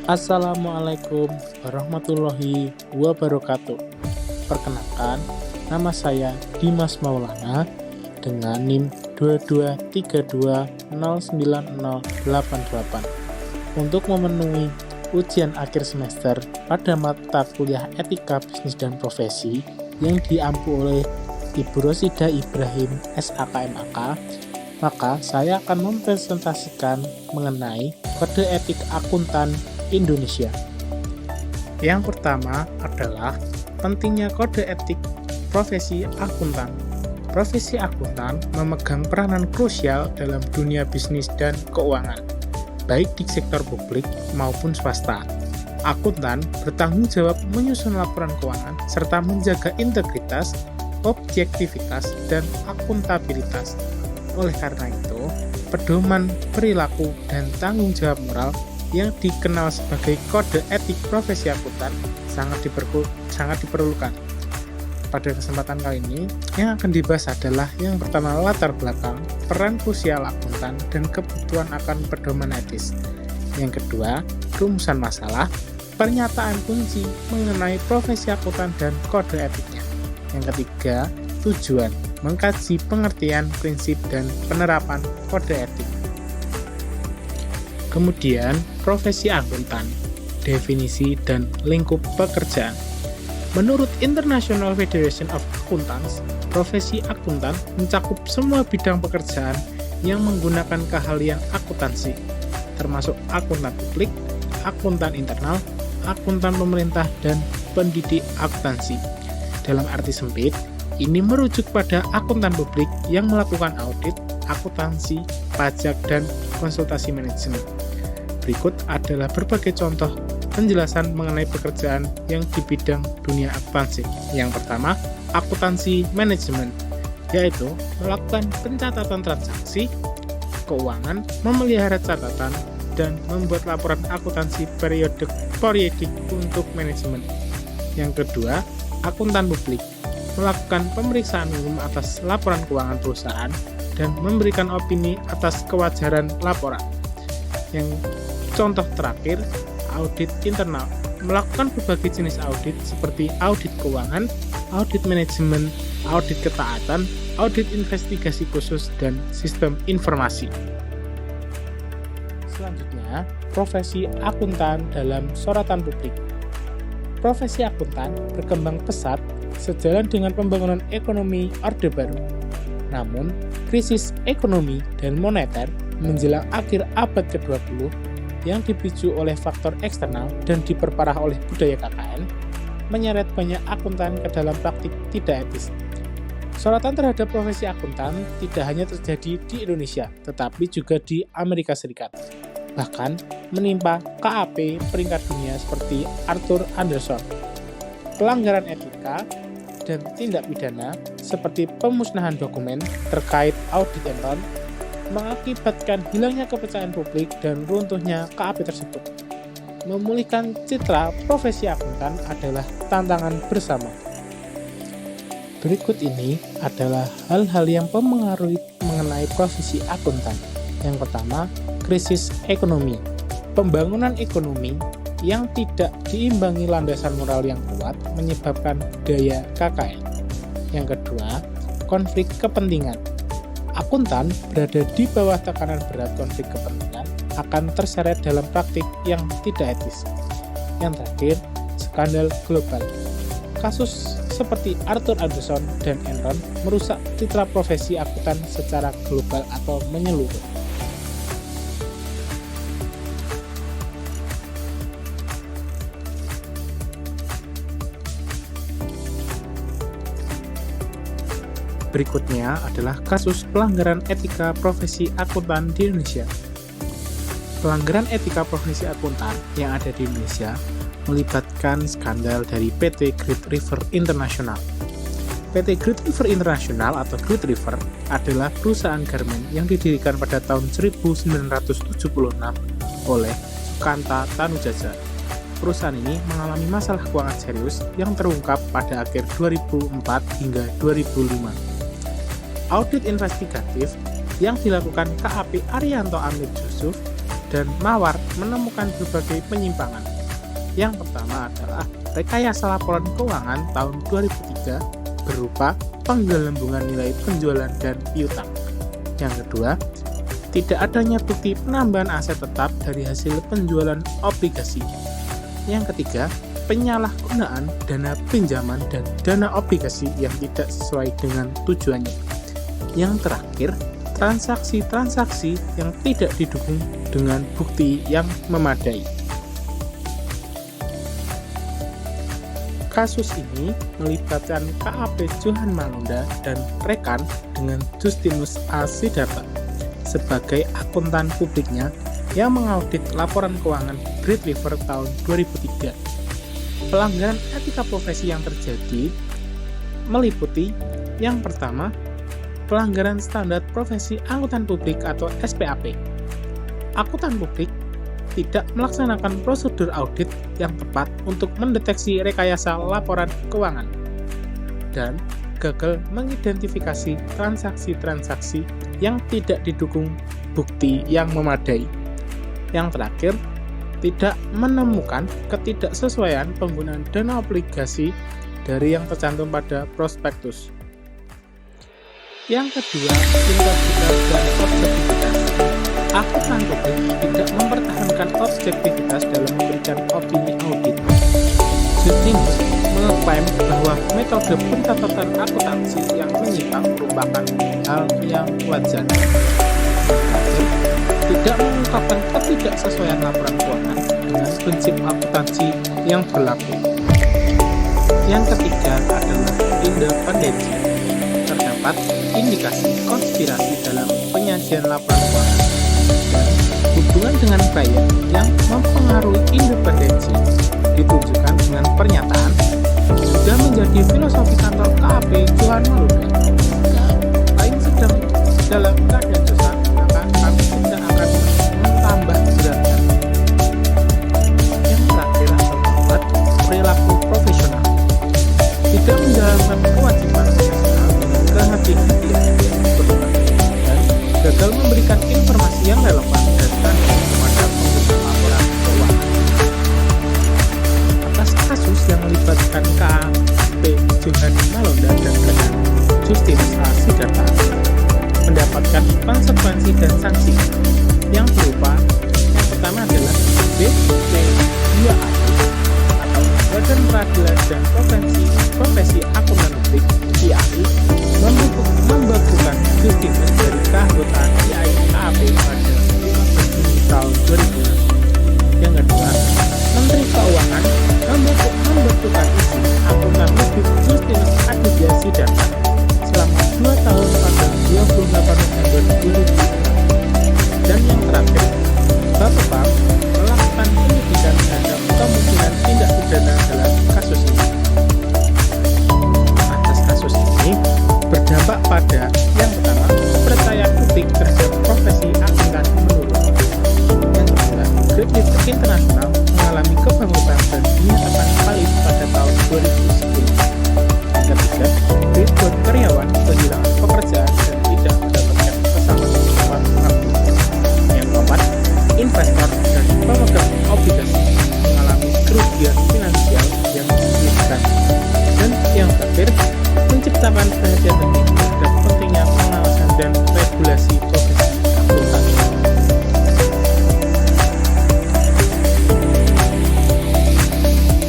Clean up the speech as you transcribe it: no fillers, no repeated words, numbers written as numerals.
Assalamualaikum warahmatullahi wabarakatuh. Perkenalkan, nama saya Dimas Maulana dengan NIM 2232090088 untuk memenuhi ujian akhir semester pada mata kuliah Etika Bisnis dan Profesi yang diampu oleh Ibu Rosida Ibrahim SAKMAK, maka saya akan mempresentasikan mengenai Kode Etik Akuntan Indonesia. Yang pertama adalah pentingnya kode etik profesi akuntan. Profesi akuntan memegang peranan krusial dalam dunia bisnis dan keuangan, baik di sektor publik maupun swasta. Akuntan bertanggung jawab menyusun laporan keuangan serta menjaga integritas, objektivitas, dan akuntabilitas. Oleh karena itu, pedoman perilaku dan tanggung jawab moral yang dikenal sebagai kode etik profesi akuntan sangat diperlukan. Pada kesempatan kali ini, yang akan dibahas adalah yang pertama, latar belakang, peran krusial akuntan, dan kebutuhan akan pedoman etis. Yang kedua, rumusan masalah, pernyataan kunci mengenai profesi akuntan dan kode etiknya. Yang ketiga, tujuan, mengkaji pengertian, prinsip, dan penerapan kode etik. Kemudian, profesi akuntan, definisi dan lingkup pekerjaan. Menurut International Federation of Accountants, profesi akuntan mencakup semua bidang pekerjaan yang menggunakan keahlian akuntansi, termasuk akuntan publik, akuntan internal, akuntan pemerintah, dan pendidik akuntansi. Dalam arti sempit, ini merujuk pada akuntan publik yang melakukan audit, akuntansi, pajak, dan konsultasi manajemen. Berikut adalah berbagai contoh penjelasan mengenai pekerjaan yang di bidang dunia akuntansi. Yang pertama, akuntansi manajemen, yaitu melakukan pencatatan transaksi keuangan, memelihara catatan, dan membuat laporan akuntansi periodik untuk manajemen. Yang kedua, akuntan publik, melakukan pemeriksaan umum atas laporan keuangan perusahaan dan memberikan opini atas kewajaran laporan. Yang contoh terakhir, audit internal, melakukan berbagai jenis audit seperti audit keuangan, audit manajemen, audit ketaatan, audit investigasi khusus, dan sistem informasi. Selanjutnya, profesi akuntan dalam sorotan publik. Profesi akuntan berkembang pesat sejalan dengan pembangunan ekonomi Orde Baru. Namun, krisis ekonomi dan moneter menjelang akhir abad ke-20 yang dipicu oleh faktor eksternal dan diperparah oleh budaya KKN, menyeret banyak akuntan ke dalam praktik tidak etis. Sorotan terhadap profesi akuntan tidak hanya terjadi di Indonesia, tetapi juga di Amerika Serikat. Bahkan menimpa KAP peringkat dunia seperti Arthur Andersen. Pelanggaran etika dan tindak pidana seperti pemusnahan dokumen terkait audit Enron mengakibatkan hilangnya kepercayaan publik dan runtuhnya KAP tersebut. Memulihkan citra profesi akuntan adalah tantangan bersama. Berikut ini adalah hal-hal yang mempengaruhi mengenai profesi akuntan. Yang pertama, krisis ekonomi. Pembangunan ekonomi yang tidak diimbangi landasan moral yang kuat menyebabkan budaya KKN. Yang kedua, konflik kepentingan. Akuntan berada di bawah tekanan berat konflik kepentingan akan terseret dalam praktik yang tidak etis. Yang terakhir, skandal global. Kasus seperti Arthur Andersen dan Enron merusak citra profesi akuntan secara global atau menyeluruh. Berikutnya adalah kasus pelanggaran etika profesi akuntan di Indonesia. Pelanggaran etika profesi akuntan yang ada di Indonesia melibatkan skandal dari PT Great River International. PT Great River International atau Great River adalah perusahaan garmen yang didirikan pada tahun 1976 oleh Sukanta Tanujaja. Perusahaan ini mengalami masalah keuangan serius yang terungkap pada akhir 2004 hingga 2005. Audit investigatif yang dilakukan KAP Arianto Amir Jusuf dan Mawar menemukan berbagai penyimpangan. Yang pertama adalah rekayasa laporan keuangan tahun 2003 berupa penggelembungan nilai penjualan dan piutang. Yang kedua, tidak adanya bukti penambahan aset tetap dari hasil penjualan obligasi. Yang ketiga, penyalahgunaan dana pinjaman dan dana obligasi yang tidak sesuai dengan tujuannya. Yang terakhir, transaksi-transaksi yang tidak didukung dengan bukti yang memadai. Kasus ini melibatkan KAP Johan Malonda dan rekan dengan Justinus A. Sidarta sebagai akuntan publiknya yang mengaudit laporan keuangan Great River tahun 2003. Pelanggaran etika profesi yang terjadi meliputi yang pertama, pelanggaran standar profesi akuntan publik atau SPAP. Akuntan publik tidak melaksanakan prosedur audit yang tepat untuk mendeteksi rekayasa laporan keuangan dan gagal mengidentifikasi transaksi-transaksi yang tidak didukung bukti yang memadai. Yang terakhir, tidak menemukan ketidaksesuaian penggunaan dana obligasi dari yang tercantum pada prospektus. Yang kedua, integritas dan objektivitas. Akuntan publik tidak mempertahankan objektivitas dalam memberikan opini audit. Justinus mengklaim bahwa metode pencatatan akuntansi yang menyimpang merupakan hal yang wajar. Tidak mengungkapkan ketidaksesuaian laporan keuangan dengan prinsip akuntansi yang berlaku. Yang ketiga adalah independensi. Terdapat indikasi konspirasi dalam penyajian laporan keuangan dan hubungan dengan klien yang mempengaruhi independensi ditunjukkan dengan pernyataan sudah menjadi filosofi kantor KAP Johan Malonda. Jika klien sedang dalam keadaan dosa, maka kami tidak akan menambah beratnya. Yang terakhir adalah perilaku profesional. Tidak menjalankan kewajiban profesional dengan kehati-hatian yang berlebihan dan gagal memberikan informasi yang relevan dan transparan kepada pengguna laporan keuangan. Atas kasus yang melibatkan KAP Johan Malonda dan rekan Justinus A. Sidarta mendapatkan konsekuensi dan sanksi yang berupa yang pertama adalah BP2A atau Badan Peradilan dan Profesi Akuntan Publik (IAI) membekukan Justinus dari keanggotaan IAI KAP pada 15 Juni tahun 2006. Yang kedua, Menteri Keuangan membekukan izin akuntan publik Justinus Aditya Sidarta selama 2 tahun pada 28 November 2006. Dan yang terakhir, Bapepam melakukan penyidikan terhadap kemungkinan tindak pidana dalam kasus ini. Atas kasus ini berdampak pada yang pertama, kepercayaan publik terhadap profesi akuntan menurun. Yang kedua, Great River International mengalami kebangkrutan dan dinyatakan valid pada tahun 2010. Yang ketiga, ribuan karyawan kehilangan pekerjaan dan tidak mendapatkan pesangon tepat waktu. Yang keempat, investor dan pemegang obligasi mengalami kerugian